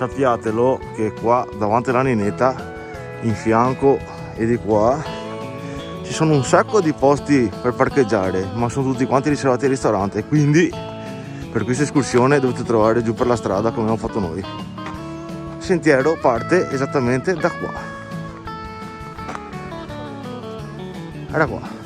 sappiatelo che qua davanti alla Ninetta, in fianco e di qua, ci sono un sacco di posti per parcheggiare, ma sono tutti quanti riservati al ristorante, quindi per questa escursione dovete trovare giù per la strada come abbiamo fatto noi. Il sentiero parte esattamente da qua. Era qua.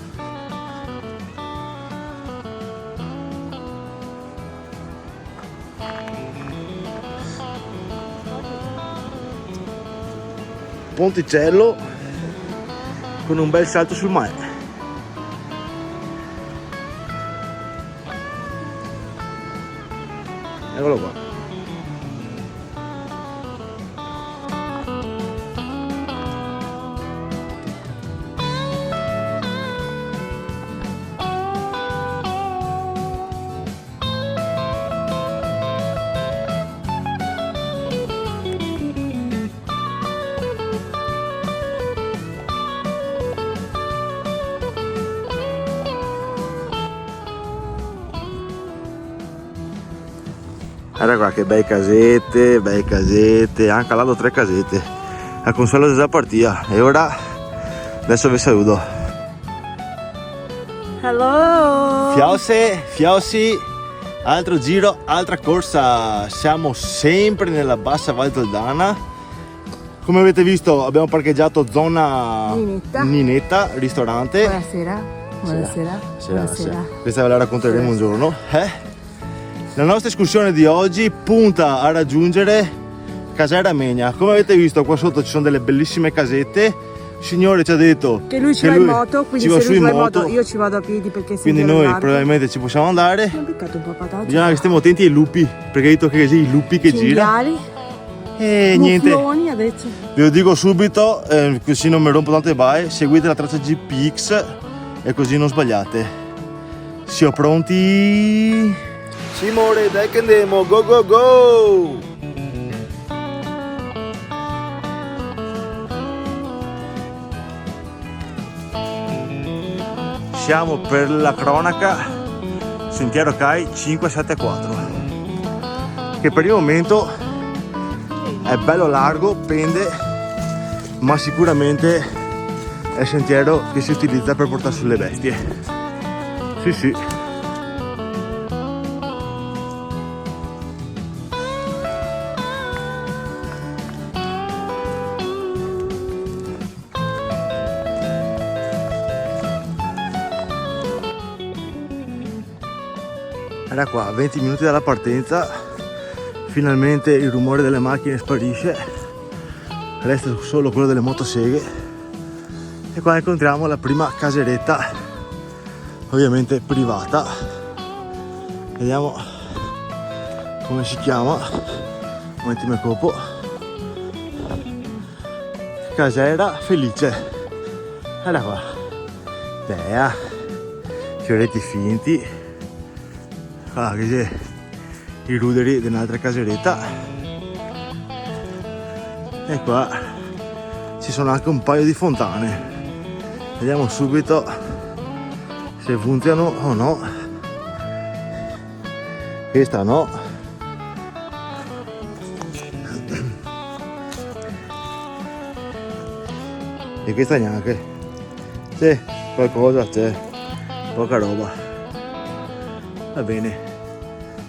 Ponticello con un bel salto sul mare. Eccolo qua. Guarda qua che bei casette, anche là 3 casette. La Consuelo è già partita e ora adesso vi saluto. Hello! Fiossi, altro giro, altra corsa. Siamo sempre nella bassa Val Toldana. Come avete visto abbiamo parcheggiato zona Ninetta, ristorante. Buonasera. Questa ve la racconteremo un giorno. La nostra escursione di oggi punta a raggiungere Casera Megna. Come avete visto qua sotto ci sono delle bellissime casette. Il signore ci ha detto che lui ci va in moto, quindi se lui va in moto io ci vado a piedi perché quindi noi probabilmente ci possiamo andare. Mi ho beccato un po' patate. Bisogna che stiamo attenti ai lupi, perché hai detto che i lupi che girano. E niente. Ha detto. Vi lo dico subito, così non mi rompo tanto le baie. Seguite la traccia GPX e così non sbagliate. Siamo pronti? Simone, dai che andiamo, go go go! Siamo per la cronaca Sentiero CAI 574, che per il momento è bello largo, pende, ma sicuramente è il sentiero che si utilizza per portare sulle bestie. Sì. Era qua, 20 minuti dalla partenza, finalmente il rumore delle macchine sparisce, resta solo quello delle motoseghe e qua incontriamo la prima caseretta, ovviamente privata. Vediamo come si chiama, un attimo copo. Casera Felice, era qua, Bea, fioretti finti. Ah, che c'è i ruderi di un'altra caseretta e qua ci sono anche un paio di fontane. Vediamo subito se funzionano o no. Questa no. E questa neanche. C'è qualcosa, c'è poca roba. Va bene,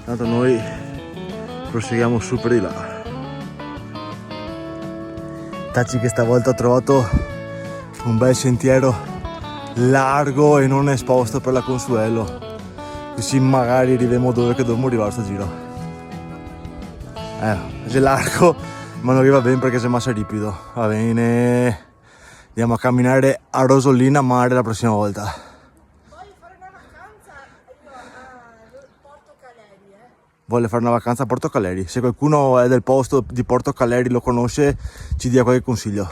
tanto noi proseguiamo su per di là. Tacci che stavolta ho trovato un bel sentiero largo e non esposto per la Consuelo, così magari arriviamo dove che dobbiamo arrivare sto giro. È largo ma non arriva bene perché sei massa ripido. Va bene, andiamo a camminare a Rosolina Mare la prossima volta. Vuole fare una vacanza a Porto Caleri. Se qualcuno è del posto di Porto Caleri, lo conosce, ci dia qualche consiglio.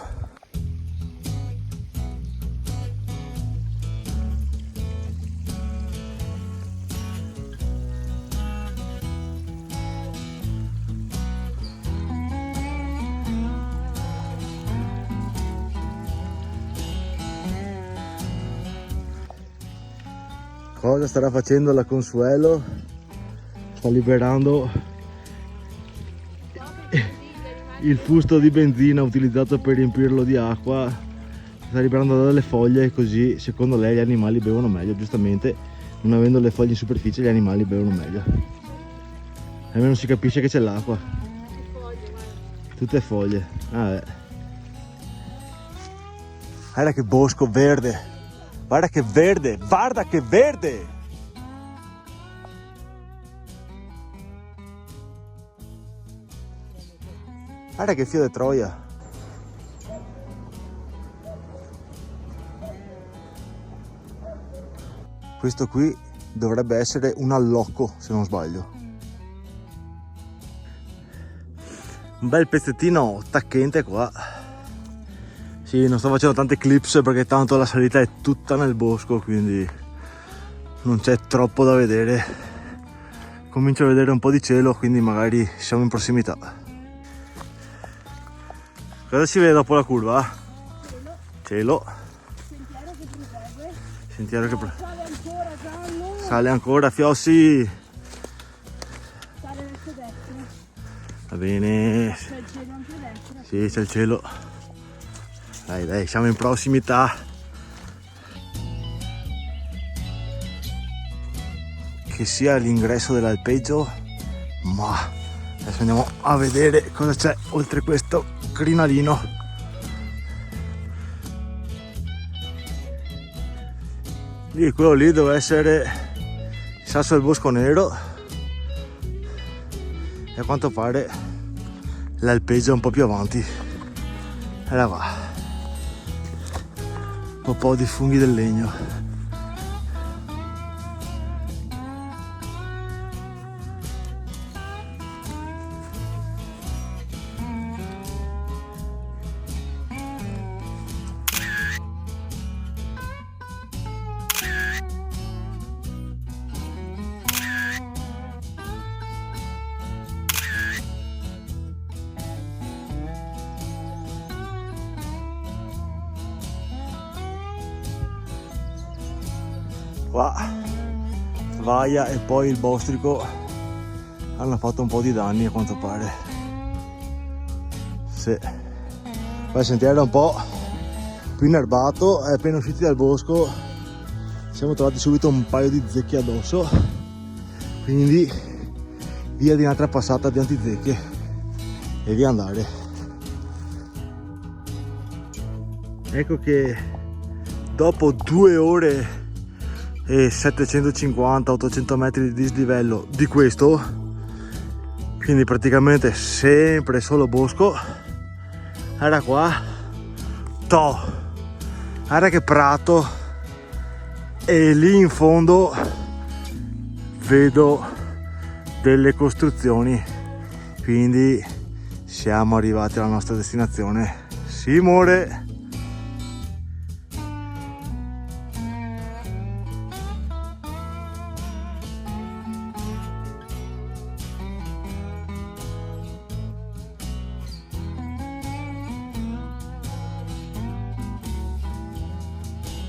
Cosa starà facendo la Consuelo? Sta liberando il fusto di benzina utilizzato per riempirlo di acqua sta liberando delle foglie, così secondo lei gli animali bevono meglio. Giustamente, non avendo le foglie in superficie, gli animali bevono meglio. Almeno si capisce che c'è l'acqua. Tutte foglie. Guarda che bosco verde, guarda che verde, guarda che verde. Guarda che fio di Troia. Questo qui dovrebbe essere un allocco, se non sbaglio. Un bel pezzettino tacchente qua. Sì, non sto facendo tante clips perché tanto la salita è tutta nel bosco, quindi non c'è troppo da vedere. Comincio a vedere un po' di cielo, quindi magari siamo in prossimità. Cosa si vede dopo la curva? Cielo. Sentiero che prosegue. Sale ancora, Fiossi. Sale verso destra. Va bene. C'è il cielo anche a destra. Sì, c'è il cielo. Dai, siamo in prossimità. Che sia l'ingresso dell'alpeggio, ma adesso andiamo a vedere cosa c'è oltre questo crinalino. Lì, quello lì deve essere il Sasso del Bosco Nero e a quanto pare l'alpeggio è un po' più avanti. E là va, un po' di funghi del legno. Qua Vaia e poi il Bostrico hanno fatto un po' di danni a quanto pare. Sì. Poi il sentiero era un po' più inerbato e appena usciti dal bosco ci siamo trovati subito un paio di zecche addosso, quindi via di un'altra passata di antizecche e via andare. Ecco che dopo 2 ore e 750-800 metri di dislivello di questo, quindi praticamente sempre solo bosco, era qua guarda che prato, e lì in fondo vedo delle costruzioni, quindi siamo arrivati alla nostra destinazione. Simone.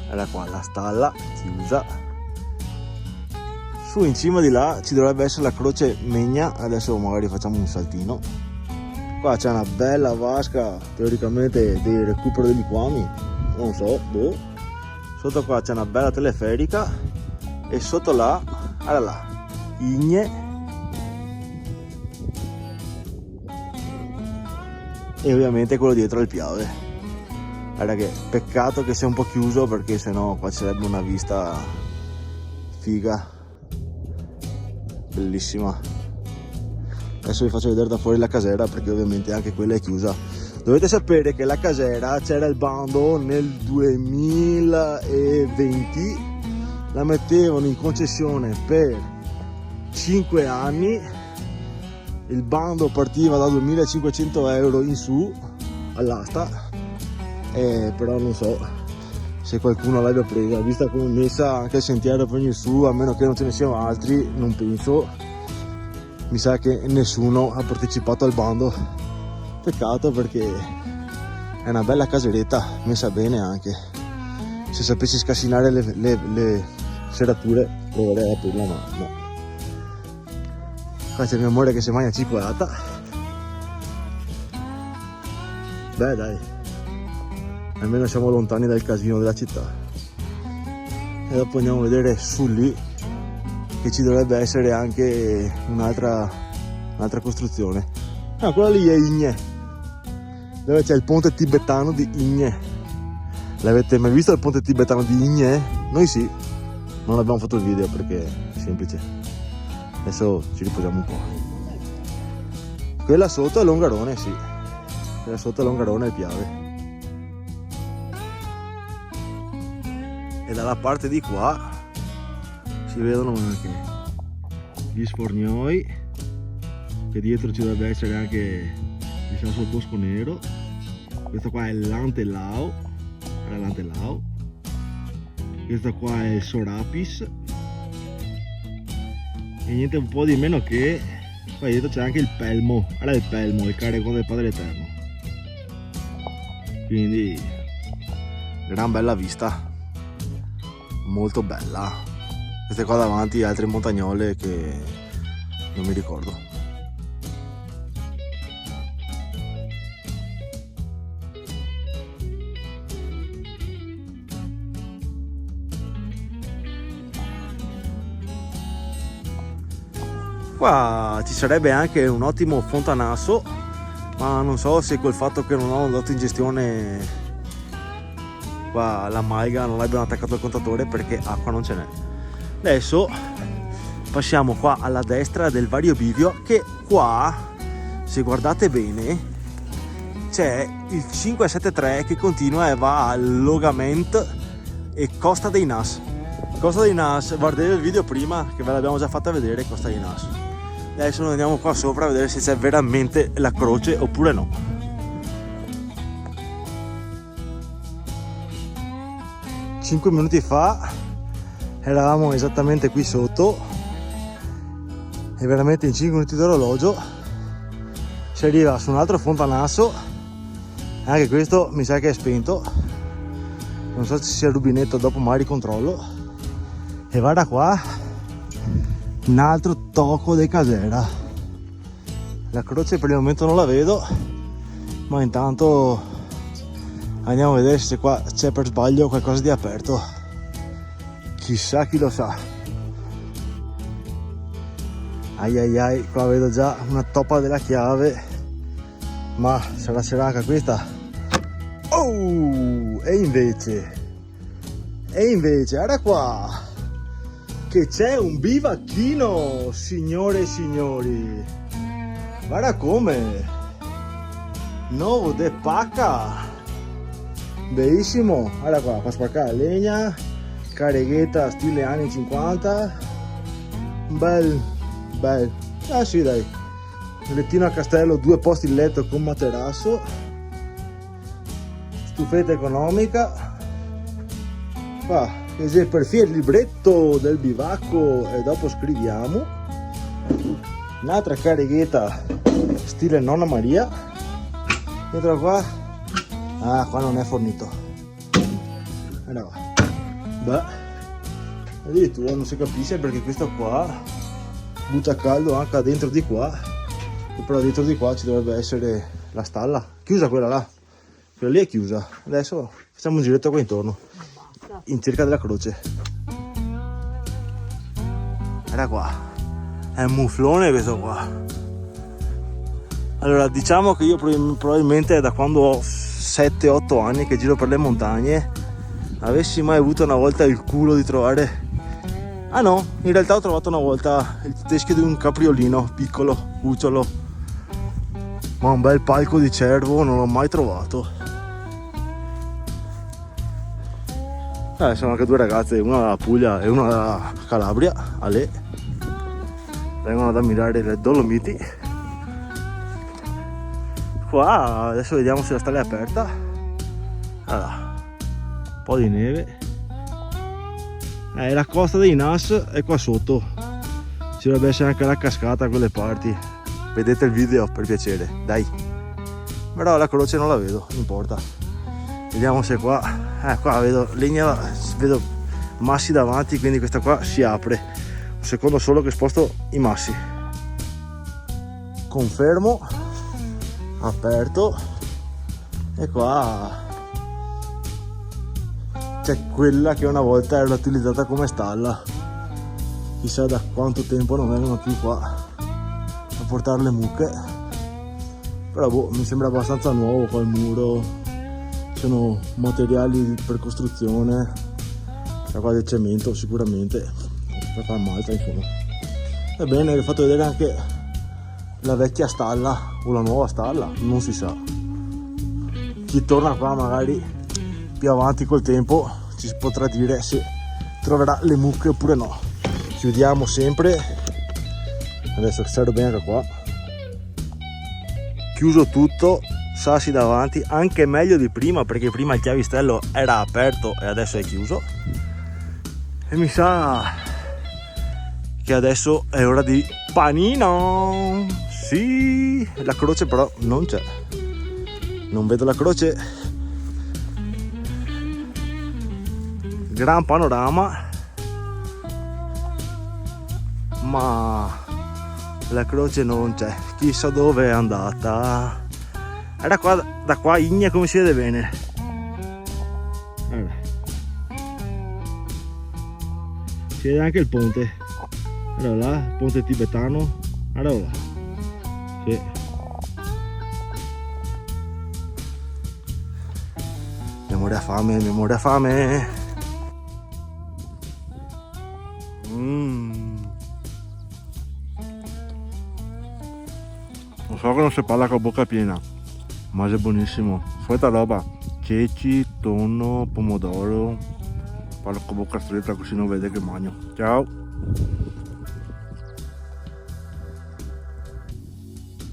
Era qua la stalla chiusa. Su in cima di là ci dovrebbe essere la croce Megna, adesso magari facciamo un saltino. Qua c'è una bella vasca teoricamente di recupero degli liquami, non so, boh. Sotto qua c'è una bella teleferica e sotto là, guarda là, Igne. E ovviamente quello dietro è il Piave. Guarda che peccato che sia un po' chiuso, perché sennò qua ci sarebbe una vista figa, bellissima. Adesso vi faccio vedere da fuori la casera, perché ovviamente anche quella è chiusa. Dovete sapere che la casera c'era il bando nel 2020, la mettevano in concessione per 5 anni, il bando partiva da 2.500 euro in su all'asta. Però non so se qualcuno l'abbia presa, vista come messa anche il sentiero per venire su, a meno che non ce ne siano altri, non penso. Mi sa che nessuno ha partecipato al bando, peccato, perché è una bella caseretta, messa bene anche. Se sapessi scassinare le serrature proverei ad aprirla, ma no. Qua c'è mio amore che si mangia cicolata. Beh dai, almeno siamo lontani dal casino della città. E dopo andiamo a vedere su lì che ci dovrebbe essere anche un'altra costruzione. Ah, quella lì è Igne, dove c'è il ponte tibetano di Igne. L'avete mai visto il ponte tibetano di Igne? Noi sì, non abbiamo fatto il video perché è semplice. Adesso ci riposiamo un po'. Quella sotto è Longarone, sì. Quella sotto è Longarone e Piave. E dalla parte di qua si vedono anche gli sfornioi, che dietro ci dovrebbe essere anche il Sasso Bosco Nero. Questo qua è l'Antelao, questo qua è il Sorapis, e niente un po' di meno che qua dietro c'è anche il Pelmo, guarda il Pelmo, il Carecon del Padre Eterno. Quindi gran bella vista, molto bella. Queste qua davanti altre montagnole che non mi ricordo. Qua ci sarebbe anche un ottimo fontanasso, ma non so se col fatto che non ho dato in gestione qua la malga non l'abbiano attaccato al contatore, perché acqua non ce n'è. Adesso passiamo qua alla destra del Vario Bivio, che qua, se guardate bene, c'è il 573 che continua e va a Logament e Costa dei Nas. Costa dei Nas, guardate il video prima che ve l'abbiamo già fatta vedere, Costa dei Nas. Adesso noi andiamo qua sopra a vedere se c'è veramente la croce oppure no. Cinque minuti fa eravamo esattamente qui sotto e veramente in 5 minuti d'orologio si arriva su un altro fontanasso. Anche questo mi sa che è spento, non so se sia il rubinetto, dopo magari controllo. E guarda qua un altro tocco di Casera. La croce per il momento non la vedo, ma intanto andiamo a vedere se qua c'è per sbaglio qualcosa di aperto. Chissà chi lo sa. Ai ai ai, qua vedo già una toppa della chiave, ma sarà anche questa. Oh, e invece guarda qua che c'è un bivacchino, signore e signori. Guarda come nuovo de pacca, bellissimo. Guarda qua, per spaccare legna, careghetta stile anni 50, bel. Ah sì dai, lettino a castello, 2 posti in letto con materasso, stufetta economica. Qua che per fine il libretto del bivacco e dopo scriviamo. Un'altra careghetta stile Nonna Maria. Dentro qua, ah, qua non è fornito. Allora, beh, addirittura non si capisce perché questo qua butta caldo anche dentro di qua, e però dentro di qua ci dovrebbe essere la stalla chiusa, quella là, quella lì è chiusa. Adesso facciamo un giretto qua intorno in cerca della croce. Guarda qua, è un muflone questo qua. Allora diciamo che io probabilmente da quando ho 7-8 anni che giro per le montagne avessi mai avuto una volta il culo di trovare. Ah no, in realtà ho trovato una volta il teschio di un capriolino piccolo, cucciolo, ma un bel palco di cervo non l'ho mai trovato. Sono anche 2 ragazze, una dalla Puglia e una dalla Calabria, Ale, vengono ad ammirare le Dolomiti. Qua adesso vediamo se la stalla è aperta. Allora, un po' di neve. La Costa dei Nas è qua sotto, ci dovrebbe essere anche la cascata a quelle parti. Vedete il video per piacere, dai. Però la croce non la vedo, non importa. Vediamo se qua, qua vedo legna, vedo massi davanti, quindi questa qua si apre. Un secondo solo che sposto i massi. Confermo, aperto. E qua c'è quella che una volta era utilizzata come stalla. Chissà da quanto tempo non vengono più qua a portare le mucche. Però boh, mi sembra abbastanza nuovo qua il muro. Sono materiali per costruzione. C'è qua del cemento sicuramente. Per far malta insomma. Va bene, vi ho fatto vedere anche la vecchia stalla o la nuova stalla, non si sa. Chi torna qua magari più avanti col tempo ci potrà dire se troverà le mucche oppure no. Chiudiamo sempre, adesso osservo bene anche qua, chiuso tutto, sassi davanti, anche meglio di prima perché prima il chiavistello era aperto e adesso è chiuso. E mi sa che adesso è ora di panino. Sì, la croce però non c'è, non vedo la croce. Gran panorama, ma la croce non c'è, chissà dove è andata. Era qua, da qua Igne come si vede bene. Allora. Si vede anche il ponte. Allora là, il ponte tibetano. Allora là. Sì. Mia amore ha fame, mia amore ha fame. Lo so che non si parla con bocca piena, ma è buonissimo. Solita roba, ceci, tonno, pomodoro. Parlo con bocca stretta così non vede che mangio. Ciao!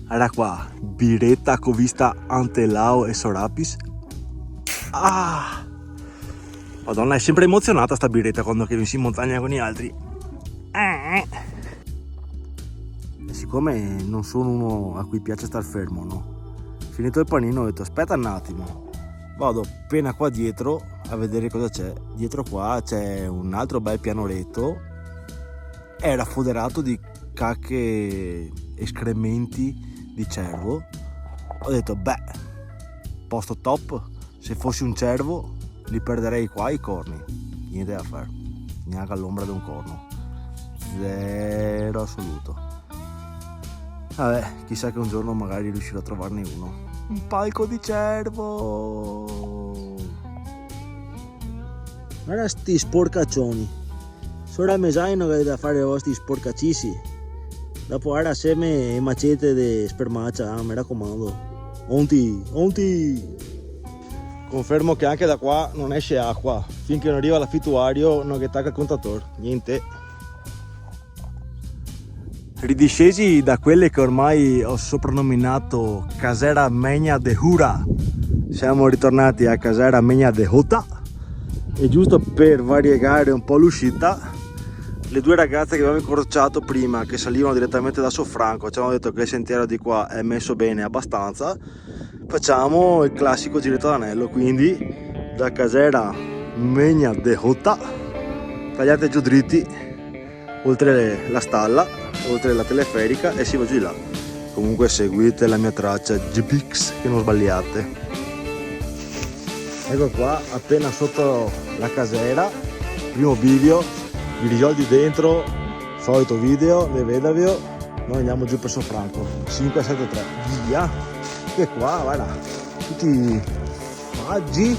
Era qua, biretta con vista Antelao e Sorapis. Ah! Madonna, è sempre emozionata sta biretta quando che si in montagna con gli altri. E siccome non sono uno a cui piace star fermo, no? Finito il panino ho detto aspetta un attimo, vado appena qua dietro a vedere cosa c'è. Dietro qua c'è un altro bel pianoletto, era foderato di cacche escrementi di cervo. Ho detto beh, posto top, se fossi un cervo li perderei qua i corni, niente da fare, neanche all'ombra di un corno, zero assoluto. Vabbè, chissà che un giorno magari riuscirò a trovarne uno. Un palco di cervo. Guarda sti sporcaccioni. Solo mi sanno che da fare i vostri sporcacisi. Dopo ora seme e macete di spermaccia, mi raccomando. Onti. Confermo che anche da qua non esce acqua. Finché non arriva l'affittuario non che tacca il contatore. Niente. Ridiscesi da quelle che ormai ho soprannominato Casera Megna de Hura, siamo ritornati a Casera Megna de Hota e giusto per variegare un po' l'uscita, le due ragazze che avevamo incrociato prima che salivano direttamente da Sofranco ci hanno detto che il sentiero di qua è messo bene abbastanza, facciamo il classico giretto d'anello, quindi da Casera Megna de Hota tagliate giù dritti oltre la stalla, oltre la teleferica e si va giù di là. Comunque seguite la mia traccia GPX che non sbagliate. Ecco qua, appena sotto la casera, primo bivio, i risoldi dentro, solito video, le vedavio, noi andiamo giù per Sofranco, 573, via, che qua, guarda, tutti faggi,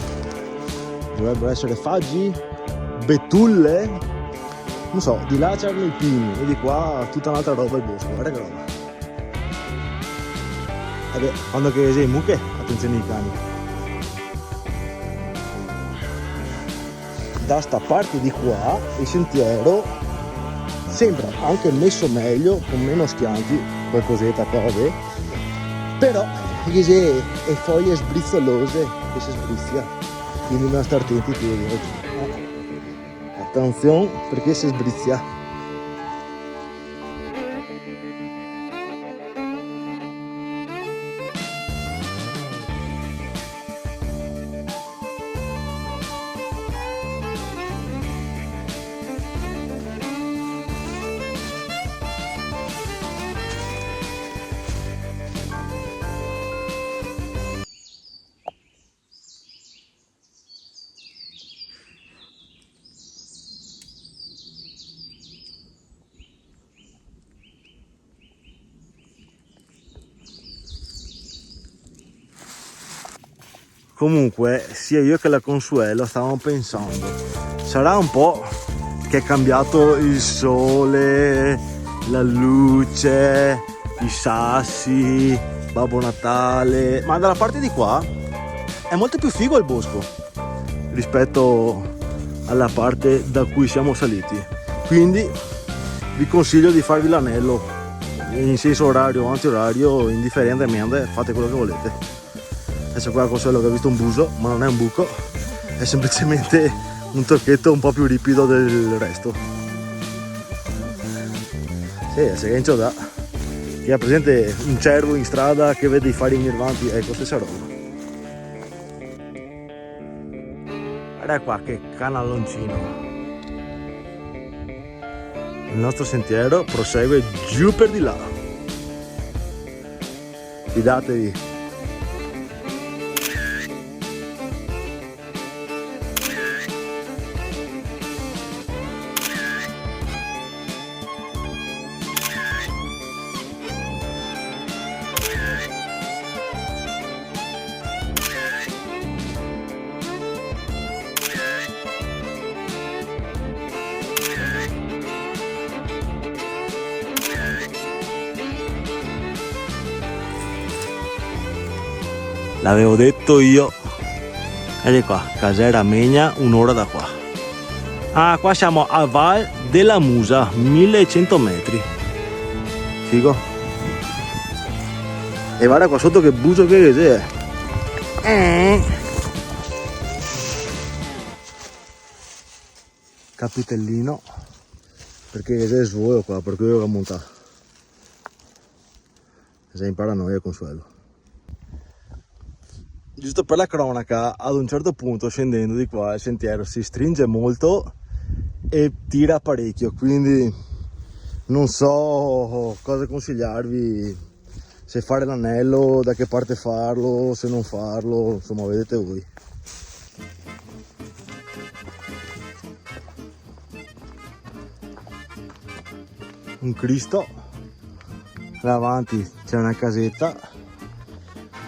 dovrebbero essere faggi, betulle, non so, di là c'erano i pini e di qua tutta un'altra roba il bosco, guarda che roba. Vabbè, quando che sei mucche, attenzione ai cani. Da sta parte di qua il sentiero sembra anche messo meglio, con meno schianti, qualcosetta qua vabbè, però che se e foglie sbrizzolose che si sbrizzia, quindi bisogna stare attenti più. Attenzione perché si sbrizia. Comunque sia io che la Consuelo stavamo pensando, sarà un po' che è cambiato il sole, la luce, i sassi, Babbo Natale, ma dalla parte di qua è molto più figo il bosco rispetto alla parte da cui siamo saliti, quindi vi consiglio di farvi l'anello in senso orario o antiorario, indifferentemente, fate quello che volete. Adesso qua Consuelo che ha visto un buso, ma non è un buco, è semplicemente un tocchetto un po' più ripido del resto. Sì, se Gencio da chi ha presente un cervo in strada che vede i fari mirvanti, ecco, stessa roba. Guarda qua che canaloncino. Il nostro sentiero prosegue giù per di là. Fidatevi. L'avevo detto io. Ecco qua, Casera Megna, un'ora da qua. Ah, qua siamo a Val della Musa, 1100 metri. Figo. E guarda qua sotto che buso che c'è. Capitellino. Perché c'è svoglio qua, per cui devo montare. Sei in paranoia, Consuelo. Giusto per la cronaca, ad un certo punto scendendo di qua il sentiero si stringe molto e tira parecchio, quindi non so cosa consigliarvi, se fare l'anello, da che parte farlo, se non farlo, insomma vedete voi. Un Cristo, là avanti c'è una casetta.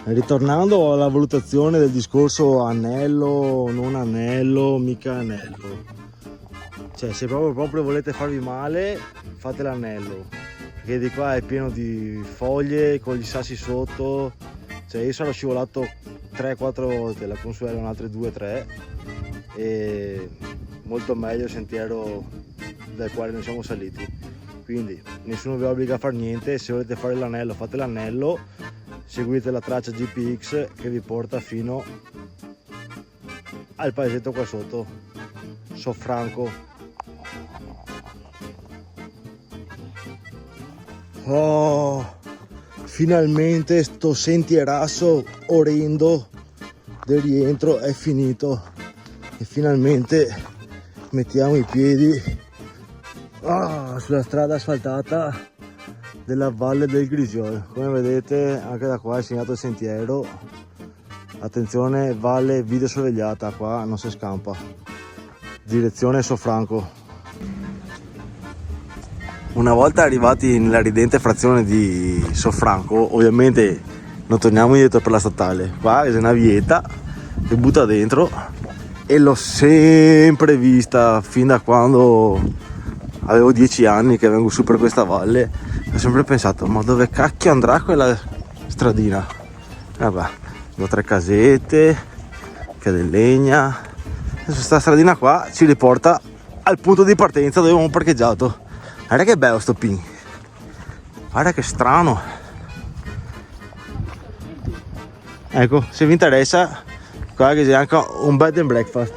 Ritornando alla valutazione del discorso anello, non anello, mica anello, cioè se proprio volete farvi male fate l'anello, perché di qua è pieno di foglie con gli sassi sotto, cioè io sono scivolato 3-4 volte, la Consuelo altre 2-3, e molto meglio il sentiero dal quale noi siamo saliti, quindi nessuno vi obbliga a fare niente, se volete fare l'anello fate l'anello, seguite la traccia GPX che vi porta fino al paesetto qua sotto, Sofranco. Oh, finalmente sto sentierasso orrendo del rientro è finito e finalmente mettiamo i piedi sulla strada asfaltata della Valle del Grigiolo. Come vedete anche da qua è segnato il sentiero, attenzione, valle videosorvegliata, qua non si scampa, direzione Sofranco. Una volta arrivati nella ridente frazione di Sofranco, ovviamente non torniamo indietro per la statale, qua c'è una vietta che butta dentro e l'ho sempre vista fin da quando avevo 10 anni che vengo su per questa valle. Ho sempre pensato, ma dove cacchio andrà quella stradina? Vabbè, 2-3 casette, che del legna. Questa stradina qua ci riporta al punto di partenza dove abbiamo parcheggiato. Guarda che bello sto pin, guarda che strano. Ecco, se vi interessa, qua che c'è anche un bed and breakfast.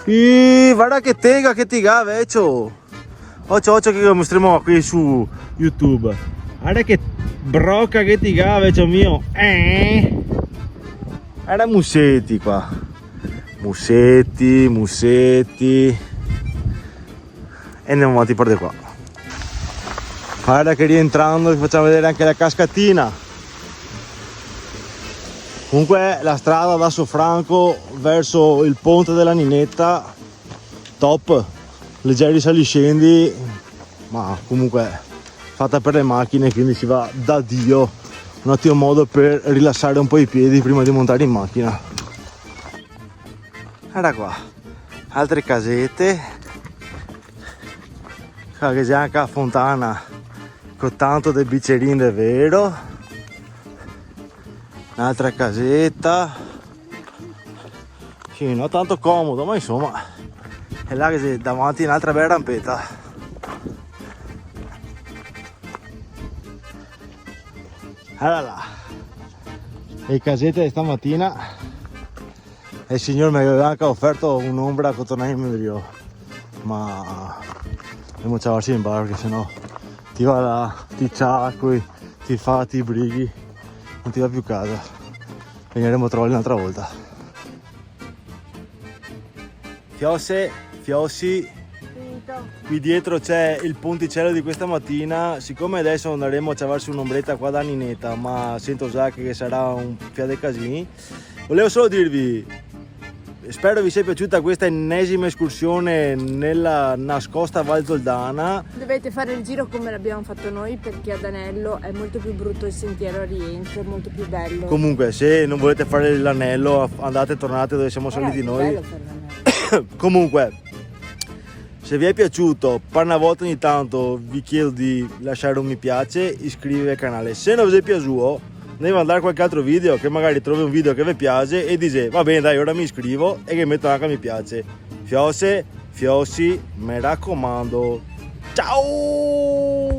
Guarda che tega, che tiga, vecchio. Occhio che lo mostriamo qui su YouTube. Guarda che brocca che ti gave, cioè mio. Guarda Musetti qua. Musetti. E andiamo avanti per di qua. Guarda che rientrando vi facciamo vedere anche la cascatina. Comunque la strada da Sofranco verso il ponte della Ninetta, top. Leggeri saliscendi, ma comunque fatta per le macchine, quindi si va da Dio, un ottimo modo per rilassare un po' i piedi prima di montare in macchina. Guarda qua, altre casette. Qua che c'è anche la fontana con tanto di biccherine, è vero. Un'altra casetta. Sì, non tanto comodo, ma insomma, è là che c'è davanti un'altra bella rampetta. Allora là, le casette di stamattina, e il signore mi aveva anche offerto un'ombra con tornare in meglio, ma dobbiamo ciavarci in bar, perché sennò ti va là, ti ciacqui, ti brighi, non ti va più a casa. Veniremo a trovarli un'altra volta. Fiossi, qui dietro c'è il ponticello di questa mattina. Siccome adesso andremo a ciavarsi un'ombretta qua da Ninetta, ma sento già che sarà un fiade casini, volevo solo dirvi, spero vi sia piaciuta questa ennesima escursione nella nascosta Val Zoldana. Dovete fare il giro come l'abbiamo fatto noi, perché ad Anello è molto più brutto il sentiero a rientro, è molto più bello. Comunque, se non volete fare l'anello, andate e tornate dove siamo saliti noi. Comunque, se vi è piaciuto, per una volta ogni tanto vi chiedo di lasciare un mi piace, iscrivervi al canale. Se non vi è piaciuto, devo andare a qualche altro video, che magari trovi un video che vi piace e dice va bene dai, ora mi iscrivo, e che metto anche mi piace. Fiossi, mi raccomando. Ciao!